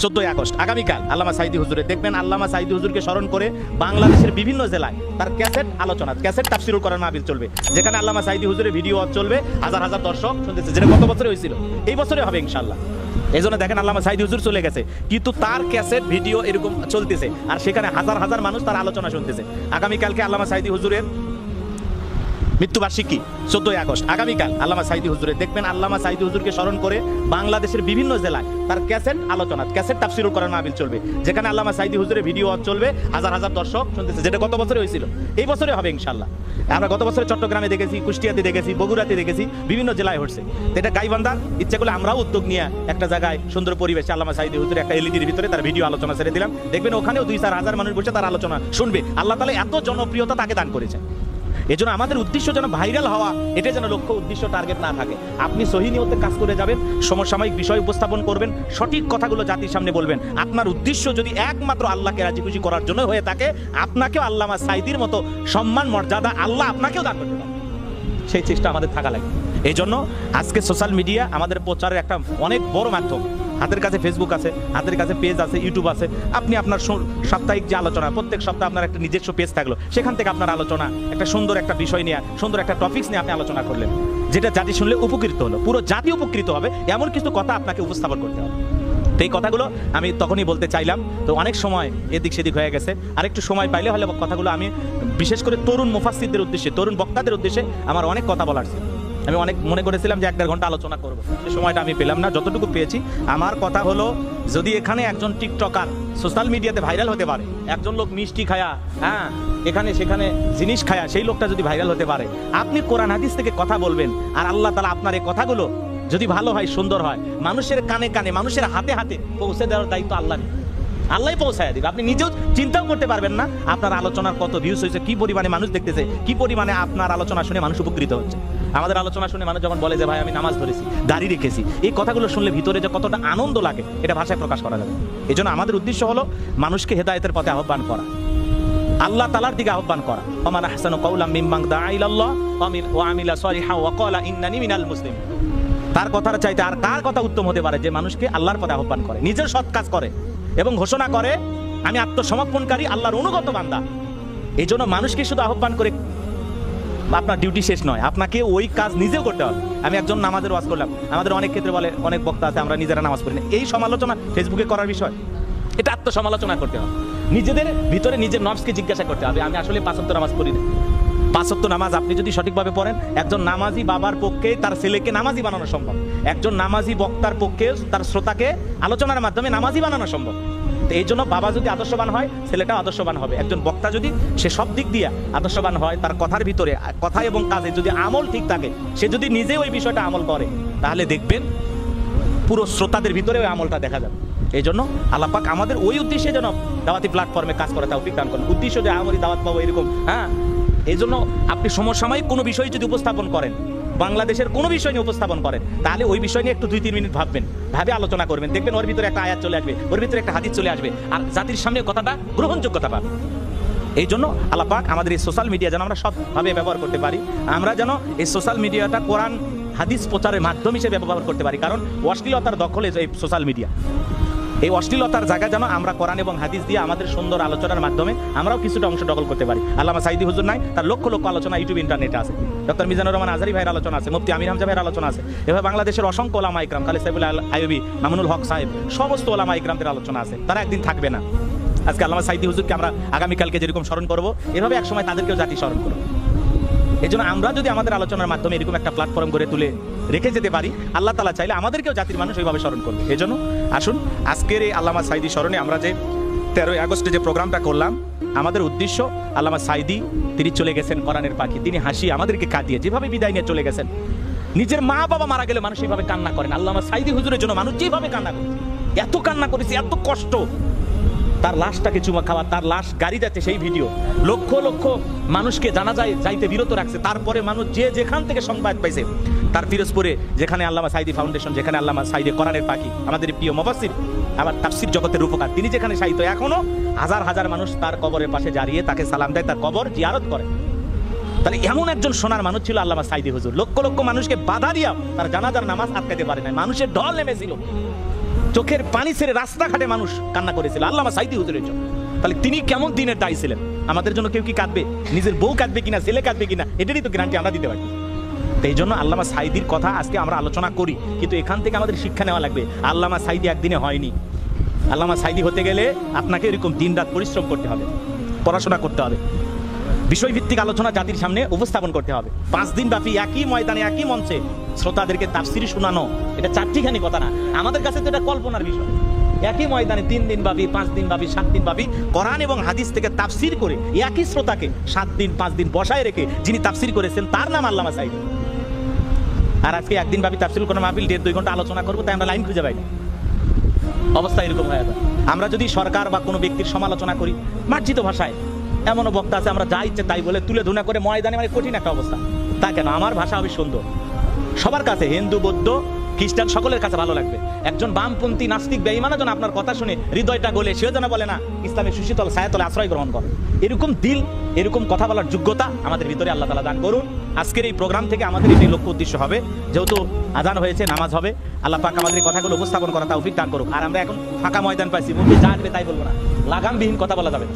14ই August আগামীকাল আল্লামা সাঈদী হুজুরে দেখবেন। আল্লামা সাঈদী হুজুরকে স্মরণ করে বাংলাদেশের বিভিন্ন জেলায় তার ক্যাসেট আলোচনা, ক্যাসেট তাফসীরুল কোরআন মাহফিল চলবে, যেখানে আল্লামা সাঈদী হুজুরের ভিডিও চলবে, হাজার হাজার দর্শক শুনতেছে, যেটা গত বছরে হয়েছিল, এই বছরে হবে ইনশাআল্লাহ। এই জন্য দেখেন আল্লামা সাঈদী হুজুর চলে গেছে, কিন্তু তার ক্যাসেট ভিডিও এরকম চলতেছে, আর সেখানে হাজার হাজার মানুষ তার আলোচনা শুনতেছে। আগামীকালকে আল্লামা সাঈদী হুজুরের মৃত্যুবার্ষিকী 14ই আগস্ট আগামীকাল আল্লামা সাঈদী হুজুরে দেখবেন। আল্লামা সাঈদী হুজুরকে স্মরণ করে বাংলাদেশের বিভিন্ন জেলায় তার ক্যাসেট আলোচনা, ক্যাসেট তাফসীরুল কোরআন মাহফিল চলবে, যেখানে আল্লামা সাঈদী হুজুরের ভিডিও চলবে, হাজার হাজার দর্শক শুনতেছে, যেটা গত বছরে হয়েছিল, এই বছরে হবে ইনশাআল্লাহ। আমরা গত বছরে চট্টগ্রামে দেখেছি, কুষ্টিয়াতে দেখেছি, বগুড়াতে দেখেছি, বিভিন্ন জেলায় হচ্ছে। তো এটা গাইবান্ধার ইচ্ছা করলে আমরাও উদ্যোগ নিয়ে একটা জায়গায় সুন্দর পরিবেশে আল্লামা সাঈদী হুজুরের একটা এলইডির ভিতরে তার ভিডিও আলোচনা ছেড়ে দিলাম, দেখবেন ওখানেও 2-4 হাজার মানুষ বসে তার আলোচনা শুনবে। আল্লাহ তাআলা এত জনপ্রিয়তা তাকে দান করেছেন। এজন্য আমাদের উদ্দেশ্য যেন ভাইরাল হওয়া, এটা যেন লক্ষ্য, উদ্দেশ্য, টার্গেট না থাকে। আপনি সহি নিয়তে কাজ করে যাবেন, সমসাময়িক বিষয় উপস্থাপন করবেন, সঠিক কথাগুলো জাতির সামনে বলবেন। আপনার উদ্দেশ্য যদি একমাত্র আল্লাহকে রাজি খুশি করার জন্য হয়ে থাকে, আপনাকেও আল্লামা সাঈদীর মতো সম্মান মর্যাদা আল্লাহ আপনাকেও দান করতে পারেন। সেই চেষ্টা আমাদের থাকা লাগে। এই জন্য আজকে সোশ্যাল মিডিয়া আমাদের প্রচারের একটা অনেক বড় মাধ্যম। হাতের কাছে ফেসবুক আছে, হাতের কাছে পেজ আছে, ইউটিউব আছে। আপনি আপনার সাপ্তাহিক যে আলোচনা, প্রত্যেক সপ্তাহে আপনার একটা নিজস্ব পেজ থাকলো, সেখান থেকে আপনার আলোচনা একটা সুন্দর একটা বিষয় নিয়ে, সুন্দর একটা টপিকস নিয়ে আপনি আলোচনা করলেন, যেটা জাতি শুনলে উপকৃত হলো, পুরো জাতি উপকৃত হবে, এমন কিছু কথা আপনাকে উপস্থাপন করতে হবে। তো এই কথাগুলো আমি তখনই বলতে চাইলাম। তো অনেক সময় এদিক সেদিক হয়ে গেছে, আর একটু সময় পাইলে হলে কথাগুলো আমি বিশেষ করে তরুণ মুফাসসিরদের উদ্দেশ্যে, তরুণ বক্তাদের উদ্দেশ্যে আমার অনেক কথা বলার ছিল। আমি অনেক মনে করেছিলাম যে 1-1.5 ঘন্টা আলোচনা করবো, সে সময়টা আমি পেলাম না। যতটুকু পেয়েছি, আমার কথা হলো, যদি এখানে একজন টিকটকার সোশ্যাল মিডিয়াতে ভাইরাল হতে পারে, একজন লোক মিষ্টি খায়া, হ্যাঁ, এখানে সেখানে জিনিস খায়া, সেই লোকটা যদি ভাইরাল হতে পারে, আপনি কোরআন হাদিস থেকে কথা বলবেন, আর আল্লাহ তাআলা আপনার এই কথাগুলো যদি ভালো হয়, সুন্দর হয়, মানুষের কানে কানে, মানুষের হাতে হাতে পৌঁছে দেওয়ার দায়িত্ব আল্লাহই পৌঁছায় দিবে। আপনি নিজেও চিন্তাও করতে পারবেন না আপনার আলোচনার কত ভিউজ হয়েছে, কি পরিমাণে মানুষ দেখতেছে, কি পরিমাণে আপনার আলোচনা শুনে মানুষ উপকৃত হচ্ছে। আমাদের আলোচনা শুনে মানুষ যখন বলে যে ভাই আমি নামাজ ধরেছি, দাড়ি রেখেছি, এই কথাগুলো শুনলে ভিতরে যে কতটা আনন্দ লাগে, এটা ভাষায় প্রকাশ করা যাবে। এই জন্য আমাদের উদ্দেশ্য হলো মানুষকে হেদায়েতের পথে আহ্বান করা, আল্লাহ তাআলার দিকে আহ্বান করা। ওমান আহসানু কাওলাম মিম্মান দাআ ইলাল্লাহ ওয়া আমিলা সলিহান ওয়া ক্বালা ইন্নানি মিনাল মুসলিমিন। তার কথার চাইতে আর কার কথা উত্তম হতে পারে, যে মানুষকে আল্লাহর পথে আহ্বান করে, নিজের সৎ কাজ করে এবং ঘোষণা করে আমি আত্মসমর্পণকারী, আল্লাহর অনুগত বান্দা। এই জন্য মানুষকে শুধু আহ্বান করে আপনার ডিউটি শেষ নয়, আপনাকে ওই কাজ নিজেও করতে হবে। আমি একজন নামাজের ওয়াজ করলাম, আমাদের অনেক ক্ষেত্রে বলে, অনেক বক্তা আছে আমরা নিজেরা নামাজ পড়ি না, এই সমালোচনা ফেসবুকে করার বিষয়, এটা আত্মসমালোচনা করতে হবে। নিজেদের ভিতরে নিজের নফসকে জিজ্ঞাসা করতে হবে, আমি আসলে 5 ওয়াক্ত নামাজ পড়ি না। 5 ওয়াক্ত নামাজ আপনি যদি সঠিকভাবে পড়েন, একজন নামাজি বাবার পক্ষে তার ছেলেকে নামাজি বানানো সম্ভব, একজন নামাজি বক্তার পক্ষে তার শ্রোতাকে আলোচনার মাধ্যমে নামাজি বানানো সম্ভব। তো এই জন্য বাবা যদি আদর্শবান হয়, ছেলেটাও আদর্শবান হবে। একজন বক্তা যদি সে সব দিক দিয়ে আদর্শবান হয়, তার কথার ভিতরে, কথা এবং কাজে যদি আমল ঠিক থাকে, সে যদি নিজে ওই বিষয়টা আমল করে, তাহলে দেখবেন পুরো শ্রোতাদের ভিতরে ওই আমলটা দেখা যাবে। এই জন্য আল্লাহ পাক আমাদের ওই উদ্দেশ্যে যেন দাওয়াতি প্ল্যাটফর্মে কাজ করে তাওফিক দান করেন। উদ্দেশ্য যে আমরি দাওয়াত পাবো এরকম, হ্যাঁ। এই জন্য আপনি সমসাময়িক কোনো বিষয় যদি উপস্থাপন করেন, বাংলাদেশের কোনো বিষয় নিয়ে উপস্থাপন করেন, তাহলে ওই বিষয় নিয়ে একটু 2-3 মিনিট ভাববেন, ভাবে আলোচনা করবেন, দেখবেন ওর ভিতরে একটা আয়াত চলে আসবে, ওর ভিতরে একটা হাদিস চলে আসবে, আর জাতির সামনে কথাটা গ্রহণযোগ্যতা পাবে। এই জন্য আল্লাহ পাক আমাদের এই সোশ্যাল মিডিয়া যেন আমরা সবভাবে ব্যবহার করতে পারি, আমরা যেন এই সোশ্যাল মিডিয়াটা কোরআন হাদিস প্রচারের মাধ্যম হিসেবে ব্যবহার করতে পারি। কারণ অশ্লীলতার দখলে এই সোশ্যাল মিডিয়া, এই অশ্লীলতার জায়গা যেন আমরা কোরআন এবং হাদিস দিয়ে আমাদের সুন্দর আলোচনার মাধ্যমে আমরাও কিছুটা অংশ দখল করতে পারি। আল্লামা সাঈদী হুজুর নাই, তার লক্ষ লক্ষ আলোচনা ইউটিউব ইন্টারনেটে আছে। ডক্টর মিজানুর রহমান আজহারী ভাইয়ের আলোচনা আছে, মুফতি আমির হামজা ভাইয়ের আলোচনা আছে, এভাবে বাংলাদেশের অসংখ্য ওলামা ইকরাম, খালিদ সাইফুল আইয়ুবী, মামুনুল হক সাহেব, সমস্ত ওলামা ইকরামদের আলোচনা আছে। তারা একদিন থাকবে না। আজকে আল্লামা সাঈদী হুজুরকে আমরা আগামীকালকে যেরকম স্মরণ করবো, এভাবে একসময় তাদেরকেও জাতি স্মরণ করবো। এই জন্য আমরা যদি আমাদের আলোচনার মাধ্যমে এরকম একটা প্ল্যাটফর্ম গড়ে তুলে রেখে যেতে পারি, আল্লাহ তাআলা চাইলে আমাদেরকেও জাতির মানুষ ওইভাবে স্মরণ করবে। এই জন্য আসুন আজকের এই আল্লামা সাঈদী স্মরণে আমরা যে 13ই আগস্টে যে প্রোগ্রামটা করলাম, আমাদের উদ্দেশ্য আল্লামা সাঈদী তিনি চলে গেছেন কোরআনের পাখি, তিনি হাসি আমাদেরকে কাঁদিয়ে যেভাবে বিদায় নিয়ে চলে গেছেন। নিজের মা বাবা মারা গেলে মানুষ এইভাবে কান্না করেন, আল্লামা সাঈদী হুজুরের জন্য মানুষ যেভাবে কান্না করেছে, এত কান্না করেছে, এত কষ্ট, তার লাশটাকে চুমা খাওয়া, তার লাশ গাড়ি যাচ্ছে সেই ভিডিও, লক্ষ লক্ষ মানুষকে জানাজায় যাইতে বিরত রাখছে। তারপরে মানুষ যে যেখান থেকে সংবাদ পাইছে, তার পিরোজপুরে যেখানে আল্লামা সাঈদী ফাউন্ডেশন, যেখানে আল্লামা সাঈদী কোরআনের পাখি, আমাদের প্রিয় মুফাসসির, আবার তাফসীর জগতের রূপকার, তিনি যেখানে শায়িত, এখনো হাজার হাজার মানুষ তার কবরের পাশে দাঁড়িয়ে তাকে সালাম দেয়, তার কবর জিয়ারত করে। তাহলে এমন একজন সোনার মানুষ ছিল আল্লামা সাঈদী হুজুর। লক্ষ লক্ষ মানুষকে বাধা দিয়া তার জানাজার নামাজ আটকাতে পারে না, মানুষের ঢল নেমেছিল। চোখের পানি ছেড়ে রাস্তাঘাটে মানুষ কান্না করেছিল আল্লামা সাঈদী হুজুরের জন্য। তাহলে তিনি কেমন দিনের দায়ী ছিলেন? আমাদের জন্য কেউ কি কাঁদবে? নিজের বউ কাঁদবে কিনা, ছেলে কাঁদবে কিনা, এটারই তো গ্যারান্টি আমরা দিতে পারি। তো এই জন্য আল্লামা সাঈদীর কথা আজকে আমরা আলোচনা করি, কিন্তু এখান থেকে আমাদের শিক্ষা নেওয়া লাগবে। আল্লামা সাঈদী একদিনে হয়নি। আল্লামা সাঈদী হতে গেলে আপনাকে এরকম দিনরাত পরিশ্রম করতে হবে, পড়াশোনা করতে হবে, বিষয়ভিত্তিক আলোচনা জাতির সামনে উপস্থাপন করতে হবে। 5 দিন ব্যাপী একই ময়দানে একই মঞ্চে শ্রোতাদেরকে তাফসীর শোনানো, এটা চারটিখানি কথা না, আমাদের কাছে তো এটা কল্পনার বিষয়। একই ময়দানে 3 দিন ব্যাপী, 5 দিন ব্যাপী, 7 দিন ব্যাপী কোরআন এবং হাদিস থেকে তাফসীর করে একই শ্রোতাকে 7 দিন 5 দিন বসায় রেখে যিনি তাফসীর করেছেন তার নাম আল্লামা সাঈদী। আর আজকে একদিন ব্যাপী তাফসীর কোনো মাহফিল 1.5-2 ঘন্টা আলোচনা করবো, তাই আমরা লাইন খুঁজে পাই না। অবস্থা এরকম হয়ে যায়। আমরা যদি সরকার বা কোনো ব্যক্তির সমালোচনা করি মার্জিত ভাষায়, এমনও বক্তা আছে আমরা যা ইচ্ছে তাই বলে তুলে ধুনা করে ময়দানে, মানে কঠিন একটা অবস্থা। তা কেন? আমার ভাষা হবে সুন্দর, সবার কাছে, হিন্দু বৌদ্ধ খ্রিস্টান সকলের কাছে ভালো লাগবে। একজন বামপন্থী নাস্তিক বেঈমান যেন আপনার কথা শুনে হৃদয়টা গলে সেও যেন বলে না ইসলামের সুশীতল ছায়াতলে আশ্রয় গ্রহণ করে। এরকম দিল, এরকম কথা বলার যোগ্যতা আমাদের ভিতরে আল্লাহ তাআলা দান করুন। আজকের এই প্রোগ্রাম থেকে আমাদের এই লক্ষ্য উদ্দেশ্য হবে, যেহেতু আজান হয়েছে, নামাজ হবে, আল্লাহ পাক আমাদের এই কথাগুলো উপস্থাপন করা তৌফিক দান করুক। আর আমরা এখন ফাঁকা ময়দান পাইছি, বলতে যা আসবে তাই বলবো না, লাগামবিহীন কথা বলা যাবে না।